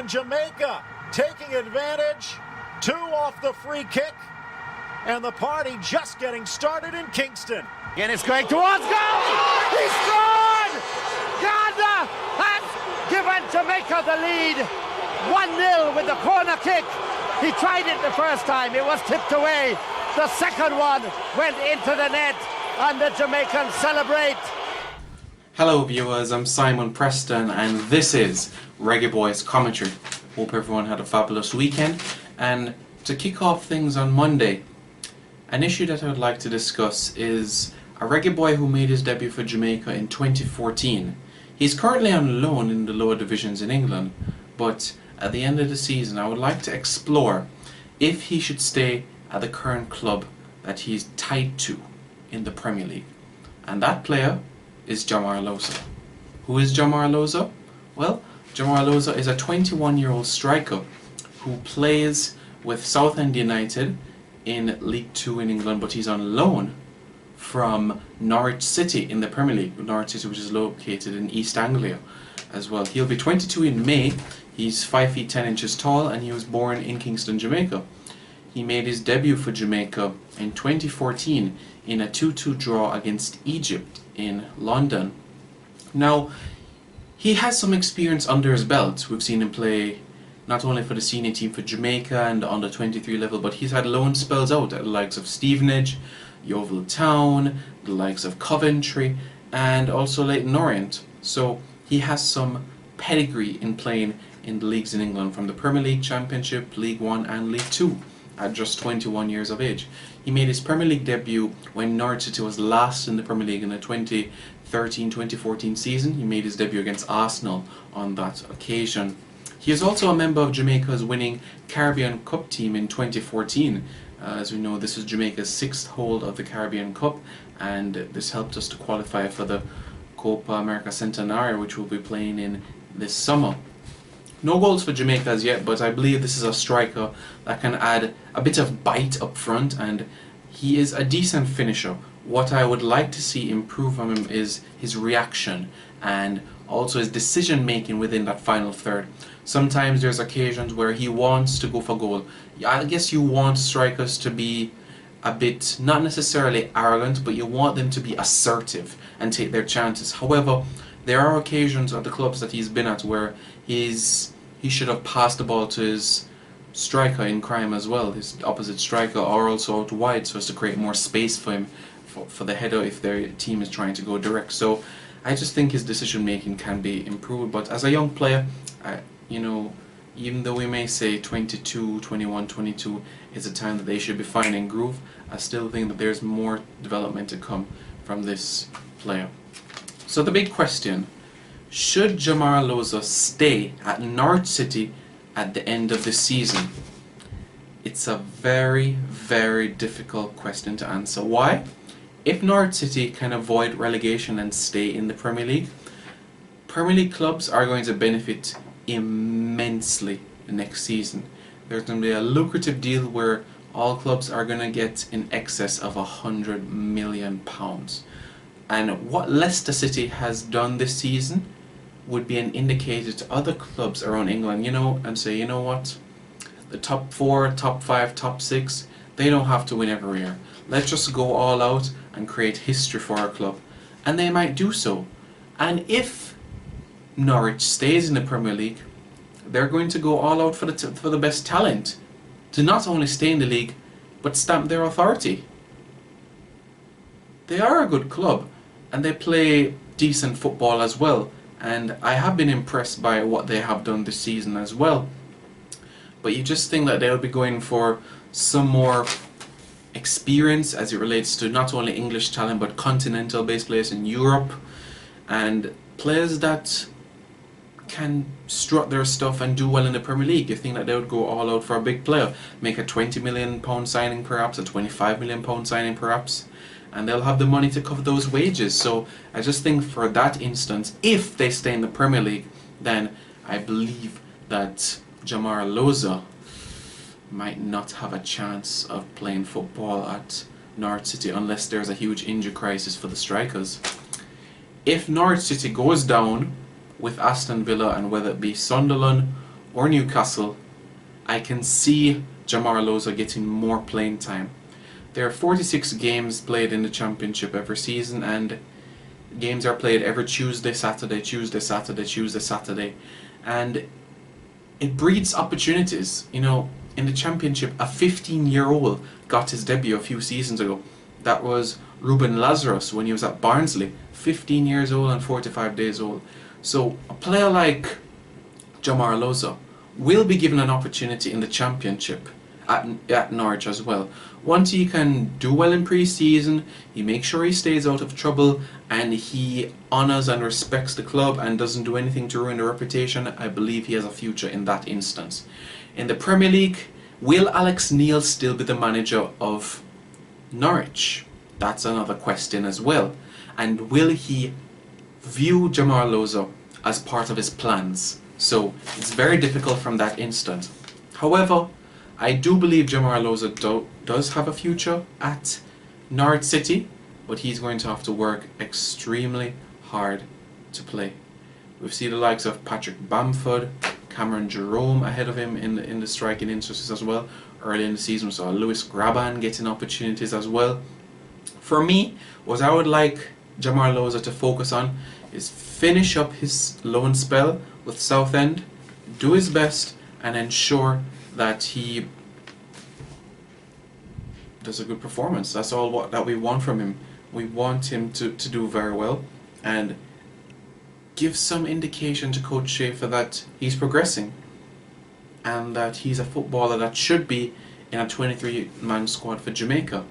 And Jamaica taking advantage, 2 off the free kick, and the party just getting started in Kingston. And it's going towards goal! He scored! Gardner has given Jamaica the lead. 1-0 with the corner kick. He tried it the first time, it was tipped away. The second one went into the net, and the Jamaicans celebrate. Hello viewers, I'm Simon Preston and this is Reggaeboyz Commentary. Hope everyone had a fabulous weekend, and to kick off things on Monday, an issue that I would like to discuss is a reggae boy who made his debut for Jamaica in 2014. He's currently on loan in the lower divisions in England, but at the end of the season I would like to explore if he should stay at the current club that he's tied to in the Premier League. And that player is Jamar Loza. Who is Jamar Loza? Well, Jamar Loza is a 21-year-old striker who plays with Southend United in League 2 in England, but he's on loan from Norwich City in the Premier League. Norwich City, which is located in East Anglia as well. He'll be 22 in May. He's 5 feet 10 inches tall and he was born in Kingston, Jamaica. He made his debut for Jamaica in 2014 in a 2-2 draw against Egypt in London. Now, he has some experience under his belt. We've seen him play not only for the senior team for Jamaica and the under 23 level, but he's had loan spells out at the likes of Stevenage, Yeovil Town, the likes of Coventry, and also Leyton Orient. So he has some pedigree in playing in the leagues in England, from the Premier League, Championship, League 1 and League 2 at just 21 years of age. He made his Premier League debut when Norwich City was last in the Premier League in the 2013-2014 season. He made his debut against Arsenal on that occasion. He is also a member of Jamaica's winning Caribbean Cup team in 2014. As we know, this is Jamaica's 6th hold of the Caribbean Cup, and this helped us to qualify for the Copa America Centenario, which we'll be playing in this summer. No goals for Jamaica as yet, but I believe this is a striker that can add a bit of bite up front, and he is a decent finisher. What I would like to see improve on him is his reaction and also his decision making within that final third. Sometimes there's occasions where he wants to go for goal. I guess you want strikers to be a bit, not necessarily arrogant, but you want them to be assertive and take their chances. However, there are occasions at the clubs that he's been at where he should have passed the ball to his striker in crime as well, his opposite striker, or also out wide so as to create more space for him for the header if their team is trying to go direct. So I just think his decision making can be improved. But as a young player, you know, even though we may say 22, 21, 22 is a time that they should be finding groove, I still think that there's more development to come from this player. So the big question: should Jamar Loza stay at Norwich City at the end of the season? It's a very, very difficult question to answer. Why? If Norwich City can avoid relegation and stay in the Premier League clubs are going to benefit immensely the next season. There's going to be a lucrative deal where all clubs are going to get in excess of £100 million. And what Leicester City has done this season would be an indicator to other clubs around England, and say, you know what, the top 4, top 5, top 6, they don't have to win every year. Let's just go all out and create history for our club. And they might do so. And if Norwich stays in the Premier League, they're going to go all out for the best talent to not only stay in the league, but stamp their authority. They are a good club, and they play decent football as well. And I have been impressed by what they have done this season as well. But you just think that they'll be going for some more experience as it relates to not only English talent but continental based players in Europe, and players that can strut their stuff and do well in the Premier League. You think that they would go all out for a big player, make a £20 million signing perhaps, a £25 million signing perhaps, and they'll have the money to cover those wages. So I just think for that instance, if they stay in the Premier League, then I believe that Jamar Loza might not have a chance of playing football at Norwich City unless there's a huge injury crisis for the strikers. If Norwich City goes down with Aston Villa, and whether it be Sunderland or Newcastle, I can see Jamar Loza getting more playing time. There are 46 games played in the championship every season, and games are played every Tuesday, Saturday, Tuesday, Saturday, Tuesday, Saturday, and it breeds opportunities. You know, in the championship, a 15-year-old got his debut a few seasons ago. That was Ruben Lazarus when he was at Barnsley, 15 years old and 45 days old. So a player like Jamar Loza will be given an opportunity in the championship at Norwich as well. Once he can do well in pre-season, he makes sure he stays out of trouble, and he honours and respects the club and doesn't do anything to ruin the reputation, I believe he has a future in that instance. In the Premier League, will Alex Neil still be the manager of Norwich? That's another question as well. And will he view Jamar Loza as part of his plans? So it's very difficult from that instant. However, I do believe Jamar Loza does have a future at Norwich City, but he's going to have to work extremely hard to play. We've seen the likes of Patrick Bamford, Cameron Jerome ahead of him in the striking instances as well. Early in the season we saw Lewis Graban getting opportunities as well. For me, what I would like Jamar Loza to focus on is finish up his loan spell with Southend, do his best, and ensure that he does a good performance. That's all that we want from him. We want him to do very well and give some indication to Coach Schaefer that he's progressing and that he's a footballer that should be in a 23-man squad for Jamaica.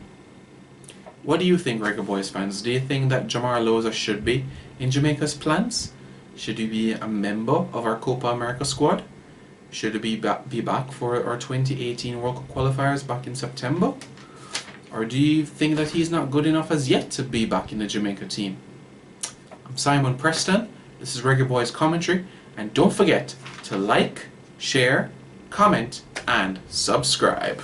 What do you think, Reggae Boyz fans? Do you think that Jamar Loza should be in Jamaica's plans? Should he be a member of our Copa America squad? Should he be back for our 2018 World Cup qualifiers back in September? Or do you think that he's not good enough as yet to be back in the Jamaica team? I'm Simon Preston, this is Reggaeboyz Commentary, and don't forget to like, share, comment and subscribe.